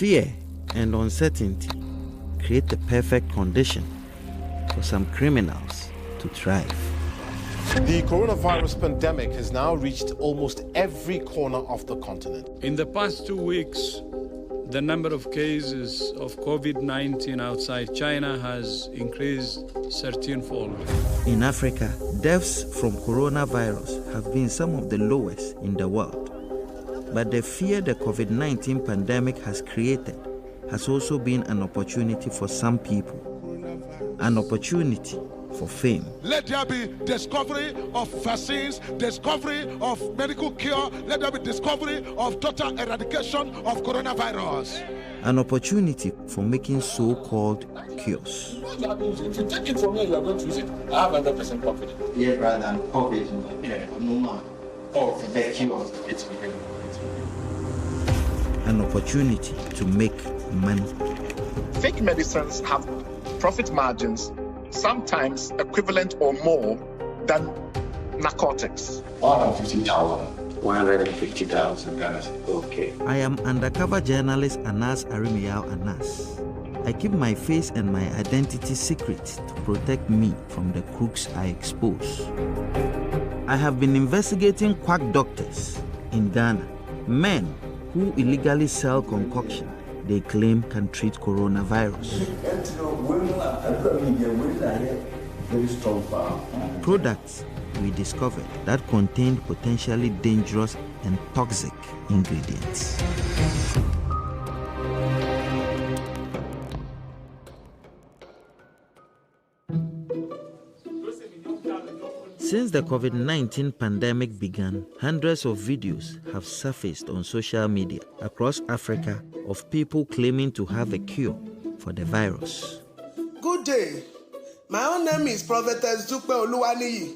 Fear and uncertainty create the perfect condition for some criminals to thrive. The coronavirus pandemic has now reached almost every corner of the continent. In the past 2 weeks, the number of cases of COVID-19 outside China has increased 13-fold. In Africa, deaths from coronavirus have been some of the lowest in the world. But the fear the COVID-19 pandemic has created has also been an opportunity for some people, an opportunity for fame. Let there be discovery of vaccines, discovery of medical cure, let there be discovery of total eradication of coronavirus. An opportunity for making so-called cures. If you take it from me, you are going to use it. I have 100% confidence. Yeah, rather than COVID. Yeah. No more. Oh, the cure. it's really. An opportunity to make money. Fake medicines have profit margins sometimes equivalent or more than narcotics. 150,000. 150,000. Okay. I am undercover journalist Anas Aremeyaw Anas. I keep my face and my identity secret to protect me from the crooks I expose. I have been investigating quack doctors in Ghana, men who illegally sell concoction they claim can treat coronavirus. Products we discovered that contained potentially dangerous and toxic ingredients. Since the COVID-19 pandemic began, hundreds of videos have surfaced on social media across Africa of people claiming to have a cure for the virus. Good day. My own name is Prophetess Dupe Oluwaniyi.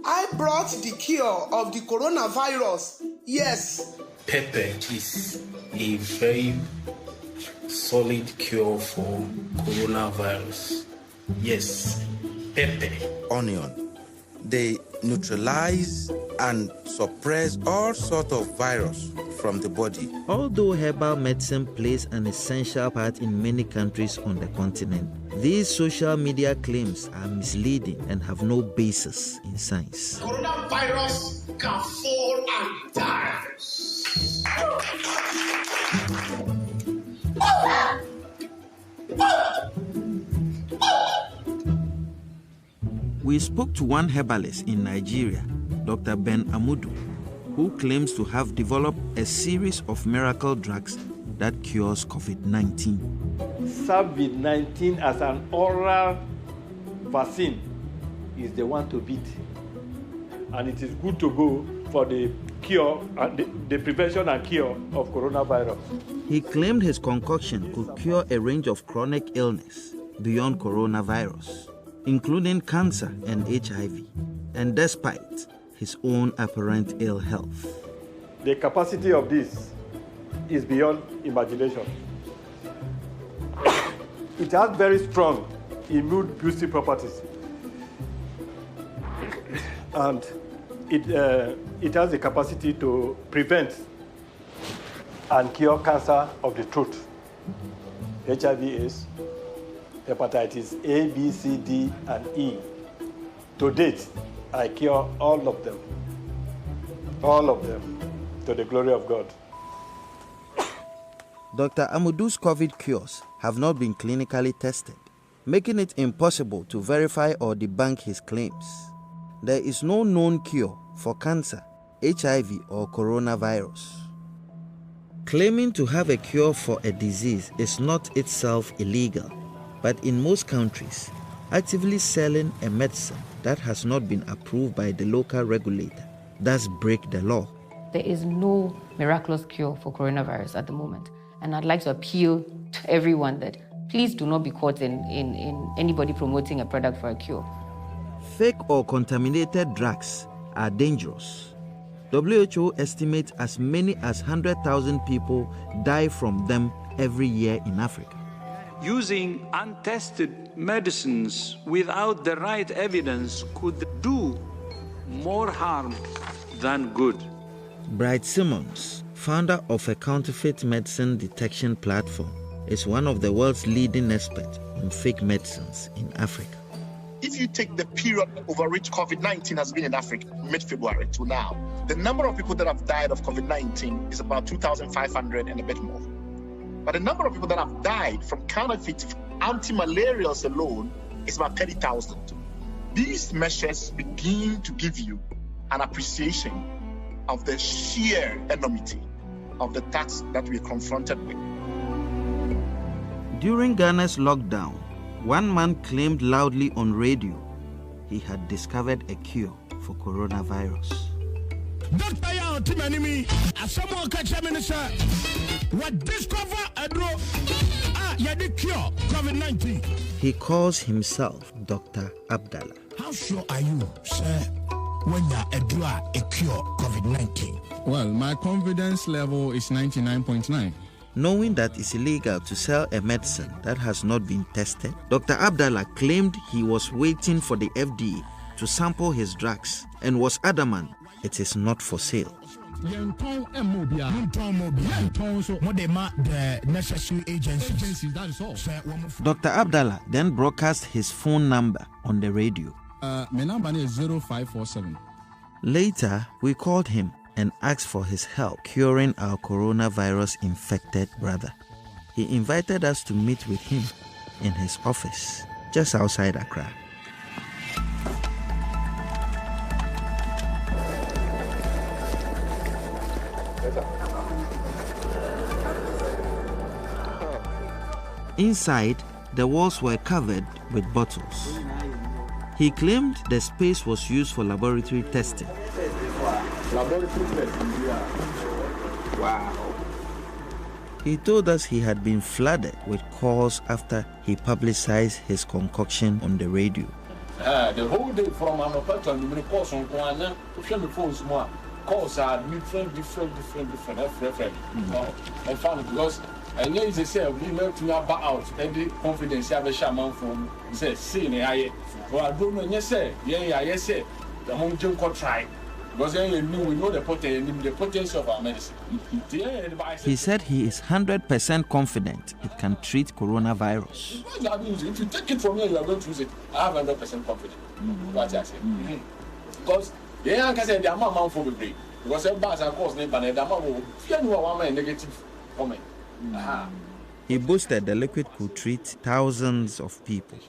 I brought the cure of the coronavirus. Yes. Pepper is a very solid cure for coronavirus. Yes, pepper. Onion. They neutralize and suppress all sorts of virus from the body. Although herbal medicine plays an essential part in many countries on the continent, these social media claims are misleading and have no basis in science. Coronavirus can fall and die. We spoke to one herbalist in Nigeria, Dr. Ben Amudu, who claims to have developed a series of miracle drugs that cures COVID-19. COVID-19 as an oral vaccine is the one to beat. And it is good to go for the cure and the prevention and cure of coronavirus. He claimed his concoction could cure a range of chronic illness beyond coronavirus, including cancer and HIV, and despite his own apparent ill health. The capacity of this is beyond imagination. It has very strong immune-boosting properties, and it has the capacity to prevent and cure cancer of the throat, HIV/AIDS, hepatitis A, B, C, D, and E. To date, I cure all of them, to the glory of God. Dr. Amudu's COVID cures have not been clinically tested, making it impossible to verify or debunk his claims. There is no known cure for cancer, HIV, or coronavirus. Claiming to have a cure for a disease is not itself illegal, but in most countries, actively selling a medicine that has not been approved by the local regulator does break the law. There is no miraculous cure for coronavirus at the moment. And I'd like to appeal to everyone that please do not be caught in anybody promoting a product for a cure. Fake or contaminated drugs are dangerous. WHO estimates as many as 100,000 people die from them every year in Africa. Using untested medicines without the right evidence could do more harm than good. Bright Simmons, founder of a counterfeit medicine detection platform, is one of the world's leading experts on fake medicines in Africa. If you take the period over which COVID-19 has been in Africa, mid-February to now, the number of people that have died of COVID-19 is about 2,500 and a bit more. But the number of people that have died from counterfeit anti-malarials alone is about 30,000. These measures begin to give you an appreciation of the sheer enormity of the tax that we are confronted with. During Ghana's lockdown, one man claimed loudly on radio he had discovered a cure for coronavirus. Dr. Yao Timanimi, as someone catch a minister, what discover a drug, yadi cure COVID-19. He calls himself Dr. Abdallah. How sure are you, sir, when you are a cure COVID-19? Well, my confidence level is 99.9. Knowing that it's illegal to sell a medicine that has not been tested, Dr. Abdallah claimed he was waiting for the FDA to sample his drugs and was adamant it is not for sale. The necessary agencies, that is all. Dr. Abdallah then broadcast his phone number on the radio. My number is 0547. Later, we called him and asked for his help curing our coronavirus-infected brother. He invited us to meet with him in his office just outside Accra. Inside, the walls were covered with bottles. He claimed the space was used for laboratory testing. Wow. He told us he had been flooded with calls after he publicized his concoction on the radio. The whole day from Anopato and the calls on Kwana, the phones more. Calls are different. I found it because I know they say we learn to have out every confidence you have a shaman from say, see, I don't know, yes, the home junk try. Because we know the potency of our medicine. He said he is 100% confident it can treat coronavirus. If you take it from me, you are going to use it. I have 100% confidence. What I say. Because they can't say the amount for the break. Because everybody's a cause name, and the amount will fear no one negative comment. He boasted the liquid could treat thousands of people.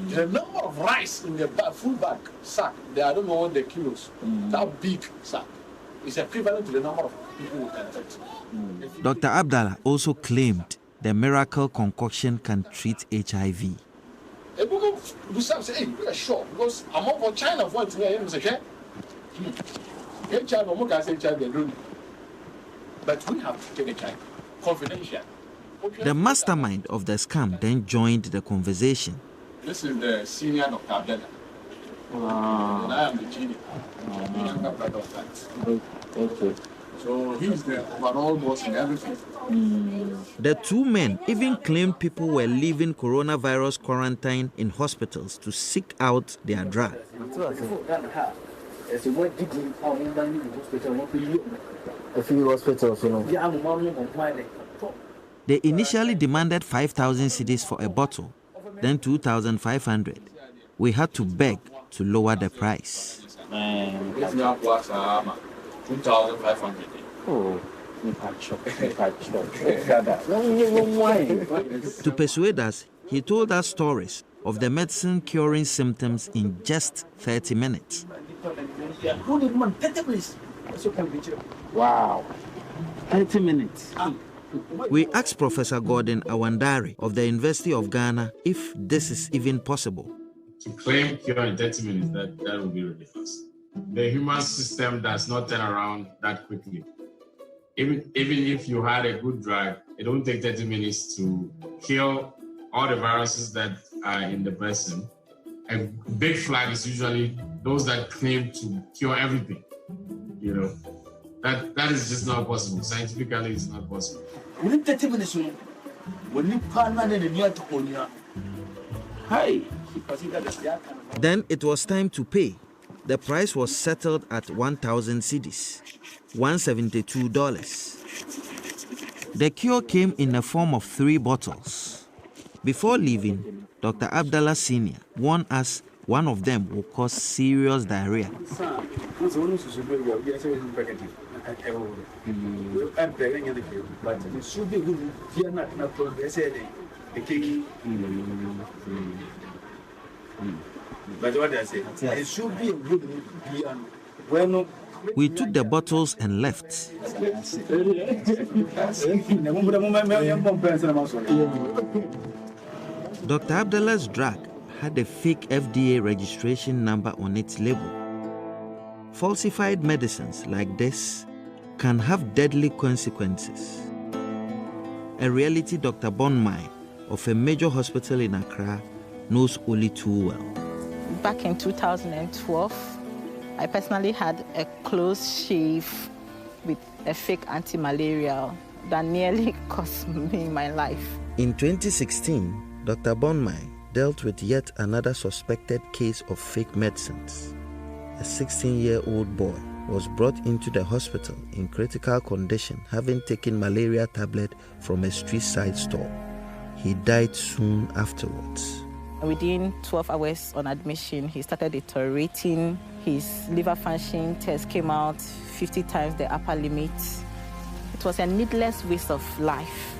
The number of rice in the food bag sack, I don't know what the kilos, that big sack, is equivalent to the number of people who can affect. Dr. Abdallah also claimed the miracle concoction can treat HIV. A woman who say, hey, we are sure, because I'm over China for it, and say, HIV, I'm going to say HIV, but we have to take HIV, confidential. The mastermind of the scam then joined the conversation. This is the senior Dr. Abdallah. And I am the junior. Younger brother of that. Okay. So he's the overall boss in everything. The two men even claimed people were leaving coronavirus quarantine in hospitals to seek out their drug. They initially demanded 5,000 cedis for a bottle, then 2,500. We had to beg to lower the price. 2,500. To persuade us, he told us stories of the medicine curing symptoms in just 30 minutes. Wow. 30 minutes. We asked Professor Gordon Awandari of the University of Ghana if this is even possible. To claim cure in 30 minutes, that would be ridiculous. The human system does not turn around that quickly. Even if you had a good drug, it won't take 30 minutes to kill all the viruses that are in the person. A big flag is usually those that claim to cure everything. You know, that is just not possible. Scientifically, it's not possible. Within 30 minutes, when you Then it was time to pay. The price was settled at 1,000 cedis, $172. The cure came in the form of 3 bottles. Before leaving, Dr. Abdallah Sr. warned us one of them will cause serious diarrhea. We took the bottles and left. Dr. Abdallah's drug had a fake FDA registration number on its label. Falsified medicines like this can have deadly consequences. A reality Dr. Bonmai of a major hospital in Accra knows only too well. Back in 2012, I personally had a close shave with a fake anti-malarial that nearly cost me my life. In 2016, Dr. Bonmai dealt with yet another suspected case of fake medicines. A 16-year-old boy was brought into the hospital in critical condition, having taken malaria tablet from a street-side store. He died soon afterwards. Within 12 hours on admission, he started deteriorating. His liver function test came out 50 times the upper limit. It was a needless waste of life.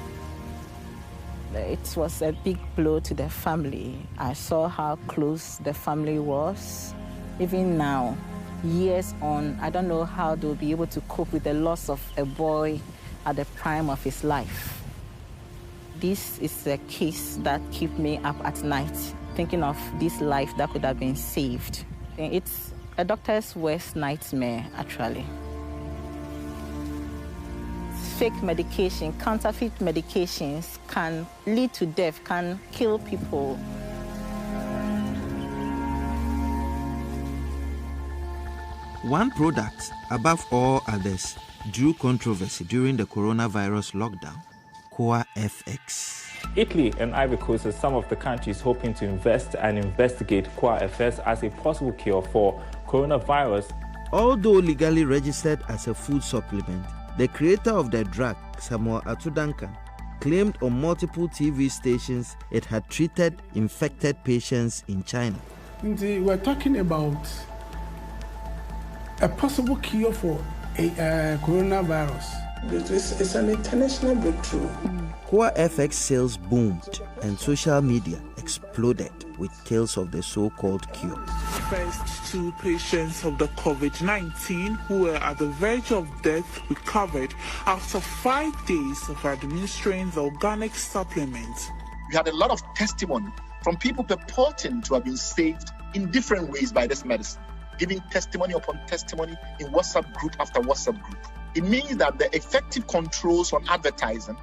It was a big blow to the family. I saw how close the family was. Even now, years on, I don't know how they'll be able to cope with the loss of a boy at the prime of his life. This is a case that keeps me up at night, thinking of this life that could have been saved. It's a doctor's worst nightmare, actually. Fake medication, counterfeit medications can lead to death, can kill people. One product, above all others, drew controversy during the coronavirus lockdown: Quacks. Italy and Ivory Coast are some of the countries hoping to invest and investigate Quacks as a possible cure for coronavirus. Although legally registered as a food supplement, the creator of the drug, Samuel Atudankan, claimed on multiple TV stations it had treated infected patients in China. We're talking about a possible cure for coronavirus. It's an international breakthrough. Quacks sales boomed and social media exploded with tales of the so-called cure. First 2 patients of the COVID-19 who were at the verge of death recovered after 5 days of administering the organic supplement. We had a lot of testimony from people purporting to have been saved in different ways by this medicine, giving testimony upon testimony in WhatsApp group after WhatsApp group. It means that the effective controls on advertising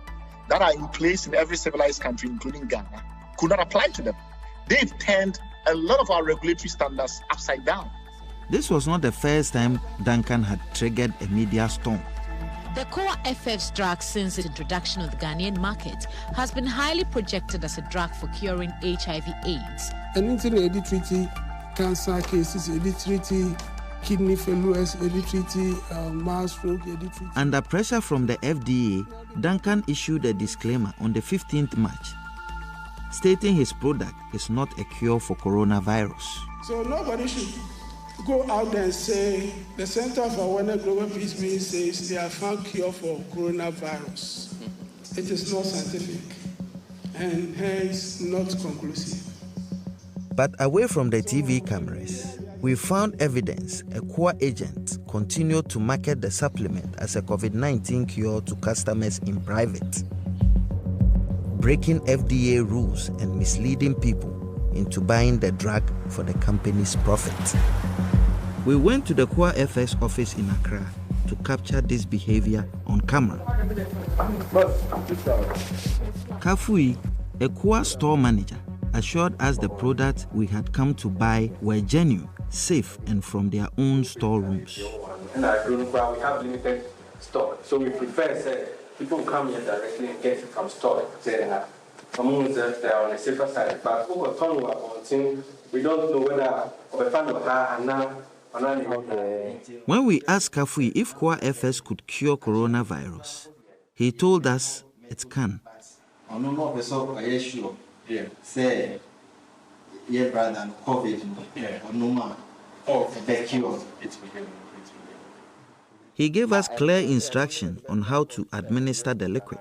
that are in place in every civilized country, including Ghana, could not apply to them. They've turned a lot of our regulatory standards upside down. This was not the first time Duncan had triggered a media storm. The Quacks drug, since its introduction on the Ghanaian market, has been highly projected as a drug for curing HIV/AIDS. Anything treating cancer cases, treating kidney failures, treating mass stroke, treating. Under pressure from the FDA, Duncan issued a disclaimer on the 15th March, stating his product is not a cure for coronavirus. So nobody should go out there and say the Center for Awareness Global Peace Mission says they have found cure for coronavirus. It is not scientific and hence not conclusive. But away from the TV cameras, we found evidence a core agent continued to market the supplement as a COVID-19 cure to customers in private, breaking FDA rules and misleading people into buying the drug for the company's profit. We went to the Quacks office in Accra to capture this behavior on camera. Kafui, a Quacks store manager, assured us the products we had come to buy were genuine, safe, and from their own storerooms. And I don't know, we have limited stock, so we prefer people come here directly and get it from store. They are on the safer side, but over we don't know whether or fan of her and now When we asked Kafui if QuaFS could cure coronavirus, he told us it can. He gave us clear instruction on how to administer the liquid.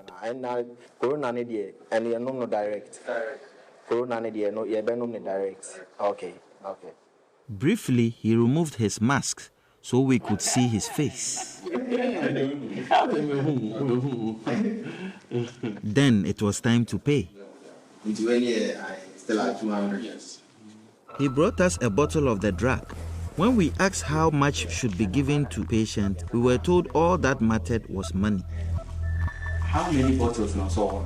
Okay. Briefly, he removed his mask so we could see his face. Then it was time to pay. He brought us a bottle of the drug. When we asked how much should be given to patient, we were told all that mattered was money. How many bottles now? So,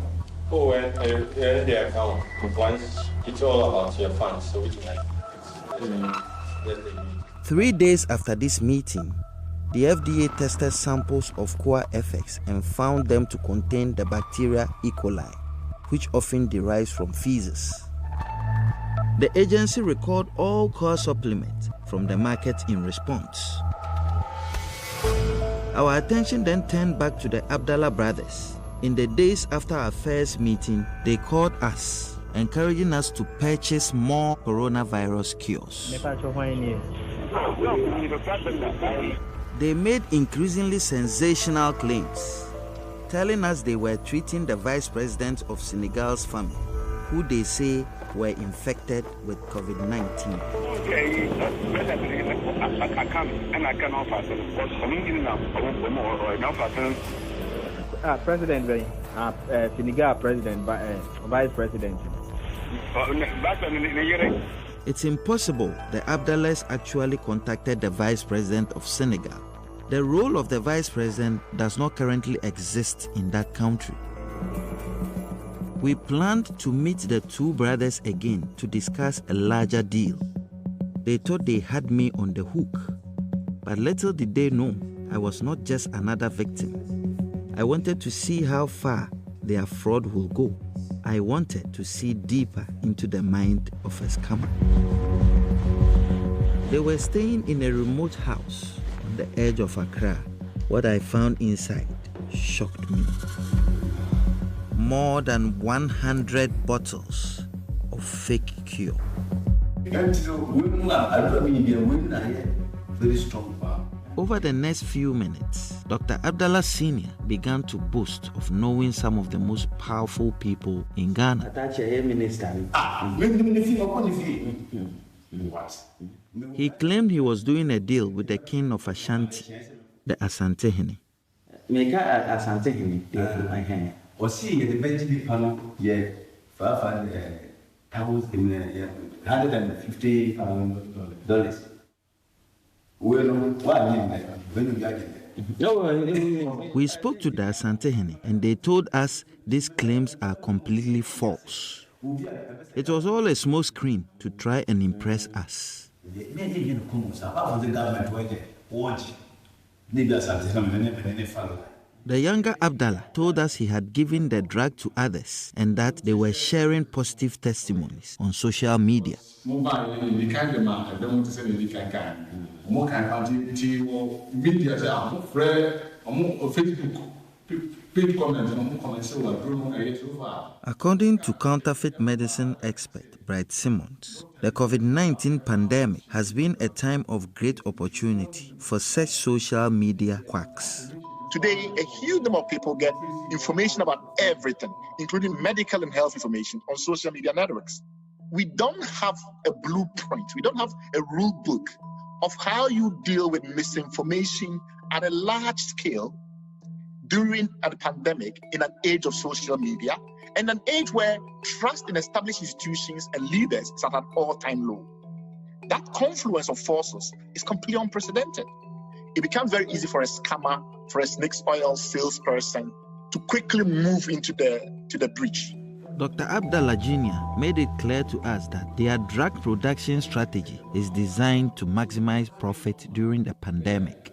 the account. Once it's all about your funds, so which like. 3 days after this meeting, the FDA tested samples of QuaFS and found them to contain the bacteria E. coli, which often derives from feces. The agency recalled all core supplements from the market in response. Our attention then turned back to the Abdallah brothers. In the days after our first meeting, they called us, encouraging us to purchase more coronavirus cures. They made increasingly sensational claims, telling us they were treating the vice president of Senegal's family, who they say were infected with COVID-19. President, Senegal president, vice president. It's impossible the Abdallahs actually contacted the vice president of Senegal. The role of the vice president does not currently exist in that country. We planned to meet the two brothers again to discuss a larger deal. They thought they had me on the hook, but little did they know I was not just another victim. I wanted to see how far their fraud will go. I wanted to see deeper into the mind of a scammer. They were staying in a remote house on the edge of Accra. What I found inside shocked me. More than 100 bottles of fake cure. Very strong. Over the next few minutes, Dr. Abdallah Sr. began to boast of knowing some of the most powerful people in Ghana. He claimed he was doing a deal with the king of Ashanti, the Asantehene. $150. We spoke to the Asantehene and they told us these claims are completely false. It was all a smokescreen to try and impress us. The younger Abdallah told us he had given the drug to others and that they were sharing positive testimonies on social media. According to counterfeit medicine expert Bright Simmons, the COVID-19 pandemic has been a time of great opportunity for such social media quacks. Today, a huge number of people get information about everything, including medical and health information on social media networks. We don't have a blueprint, we don't have a rule book of how you deal with misinformation at a large scale during a pandemic in an age of social media and an age where trust in established institutions and leaders is at an all-time low. That confluence of forces is completely unprecedented. It becomes very easy for a scammer, for a snake oil salesperson to quickly move into the breach. Dr. Abdallah Jr. made it clear to us that their drug production strategy is designed to maximize profit during the pandemic.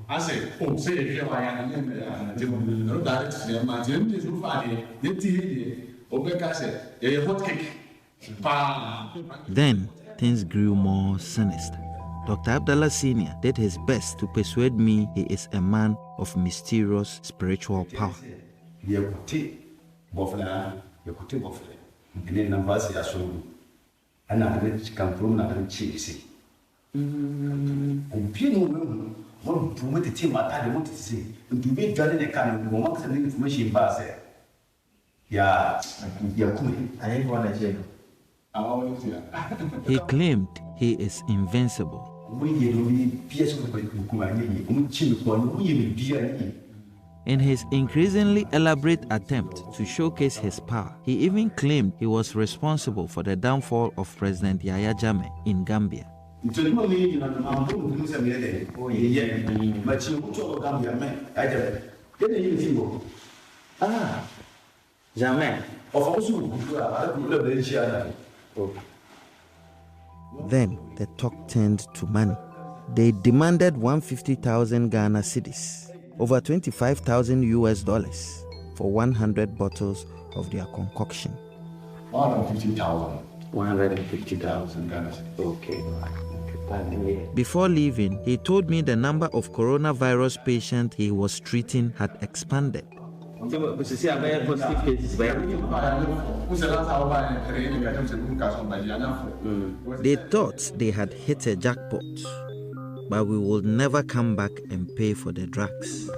I say, oh, say if you are young, no direct to them, my gym is so far, the tea, Obeka said, a hot cake. Then things grew more sinister. Dr. Abdallah Sr. did his best to persuade me he is a man of mysterious spiritual power. He claimed he is invincible. In his increasingly elaborate attempt to showcase his power, he even claimed he was responsible for the downfall of President Yahya Jammeh in Gambia. Then the talk turned to money. They demanded 150,000 Ghana cedis, over $25,000 for 100 bottles of their concoction. 150,000. 150,000 Ghana cedis. Okay. Before leaving, he told me the number of coronavirus patients he was treating had expanded. They thought they had hit a jackpot, but we will never come back and pay for the drugs.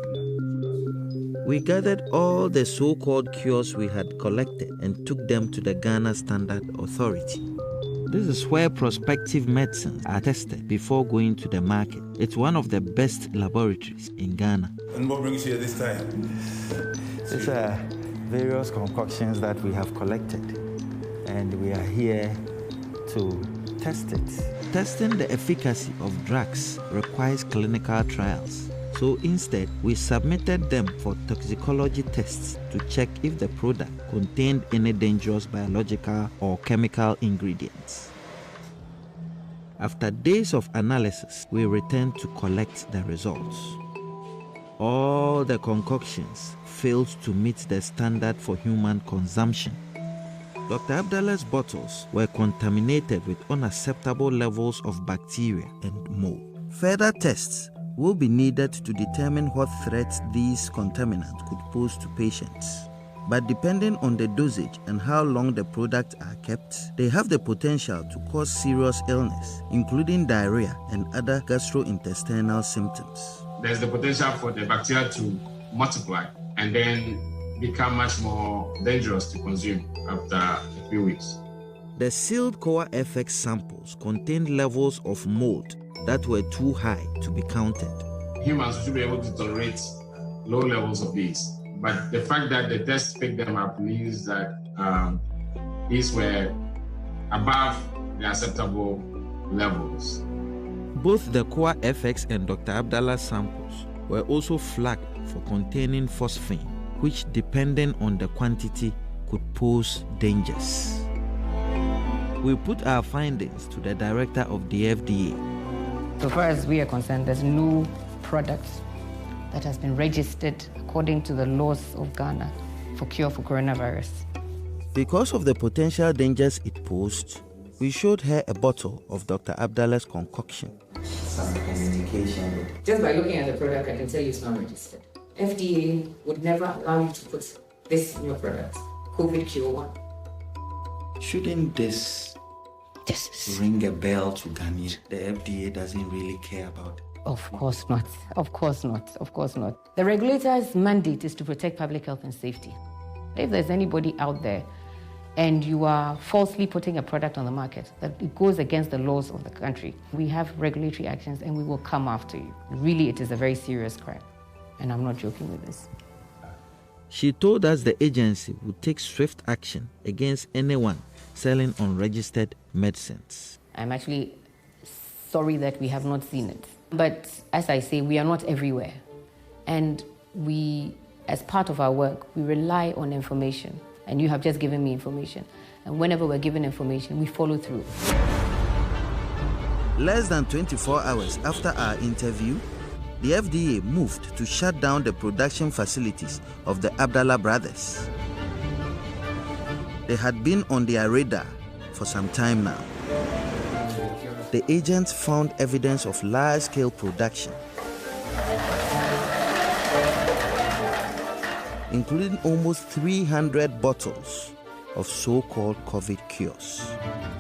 We gathered all the so-called cures we had collected and took them to the Ghana Standard Authority. This is where prospective medicines are tested before going to the market. It's one of the best laboratories in Ghana. And what brings you here this time? These are various concoctions that we have collected, and we are here to test it. Testing the efficacy of drugs requires clinical trials. So instead, we submitted them for toxicology tests to check if the product contained any dangerous biological or chemical ingredients. After days of analysis, we returned to collect the results. All the concoctions failed to meet the standard for human consumption. Dr. Abdallah's bottles were contaminated with unacceptable levels of bacteria and mold. Further tests will be needed to determine what threats these contaminants could pose to patients. But depending on the dosage and how long the products are kept, they have the potential to cause serious illness, including diarrhea and other gastrointestinal symptoms. There's the potential for the bacteria to multiply and then become much more dangerous to consume after a few weeks. The sealed Quacks samples contained levels of mold that were too high to be counted. Humans should be able to tolerate low levels of these, but the fact that the test picked them up means that these were above the acceptable levels. Both the Quacks and Dr. Abdallah samples were also flagged for containing phosphine, which, depending on the quantity, could pose dangers. We put our findings to the director of the FDA. So far as we are concerned, there's no product that has been registered according to the laws of Ghana for cure for coronavirus. Because of the potential dangers it posed, we showed her a bottle of Dr. Abdallah's concoction. Some indication. Just by looking at the product, I can tell you it's not registered. FDA would never allow you to put this in your product, COVID Cure 1. Shouldn't this ring a bell to Ghanaians? The FDA doesn't really care about it. Of course not. Of course not. Of course not. The regulator's mandate is to protect public health and safety. If there's anybody out there and you are falsely putting a product on the market that it goes against the laws of the country, we have regulatory actions and we will come after you. Really, it is a very serious crime. And I'm not joking with this. She told us the agency would take swift action against anyone selling unregistered medicines. I'm actually sorry that we have not seen it. But as I say, we are not everywhere. And we, as part of our work, we rely on information. And you have just given me information. And whenever we're given information, we follow through. Less than 24 hours after our interview, the FDA moved to shut down the production facilities of the Abdallah brothers. They had been on their radar for some time now. The agents found evidence of large-scale production, including almost 300 bottles of so-called COVID cures.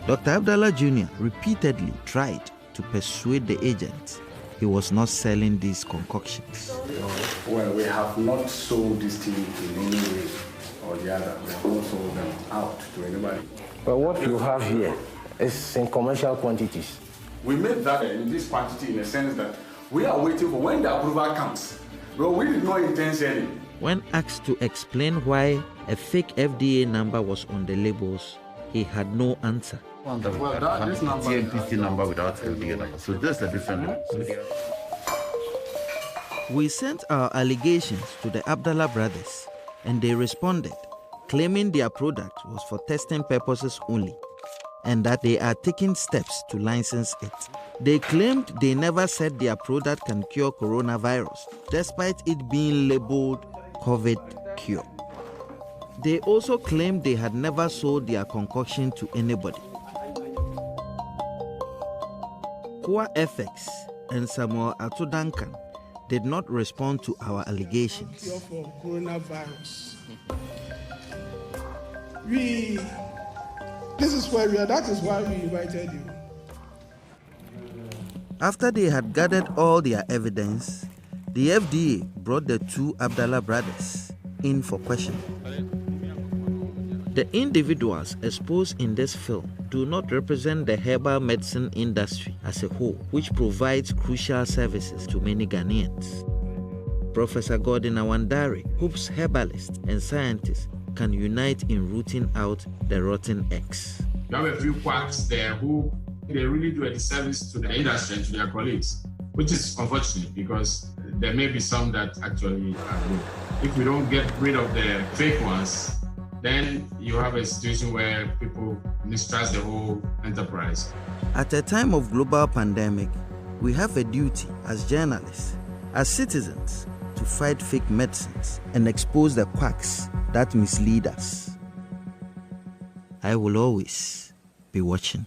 Dr. Abdallah Jr. repeatedly tried to persuade the agents he was not selling these concoctions. Well, we have not sold this thing in any way or the other. We have not sold them out to anybody. But what you have here is in commercial quantities. We made that in this quantity in the sense that we are waiting for when the approval comes. But we did not intend selling. When asked to explain why a fake FDA number was on the labels, he had no answer. Well, this number TNPC number without FDA number. So that's a different one. We sent our allegations to the Abdallah brothers, and they responded, claiming their product was for testing purposes only, and that they are taking steps to license it. They claimed they never said their product can cure coronavirus, despite it being labeled COVID cure. They also claimed they had never sold their concoction to anybody. Quacks and Samuel Ato Duncan did not respond to our allegations. Cure for coronavirus. This is where we are. That is why we invited you. After they had gathered all their evidence, the FDA brought the two Abdallah brothers in for questioning. The individuals exposed in this film do not represent the herbal medicine industry as a whole, which provides crucial services to many Ghanaians. Professor Gordon Awandare hopes herbalists and scientists can unite in rooting out the rotten eggs. You have a few quacks there who they really do a disservice to the industry and to their colleagues, which is unfortunate because there may be some that actually are good. If we don't get rid of the fake ones, then you have a situation where people mistrust the whole enterprise. At a time of global pandemic, we have a duty as journalists, as citizens, to fight fake medicines and expose the quacks that mislead us. I will always be watching.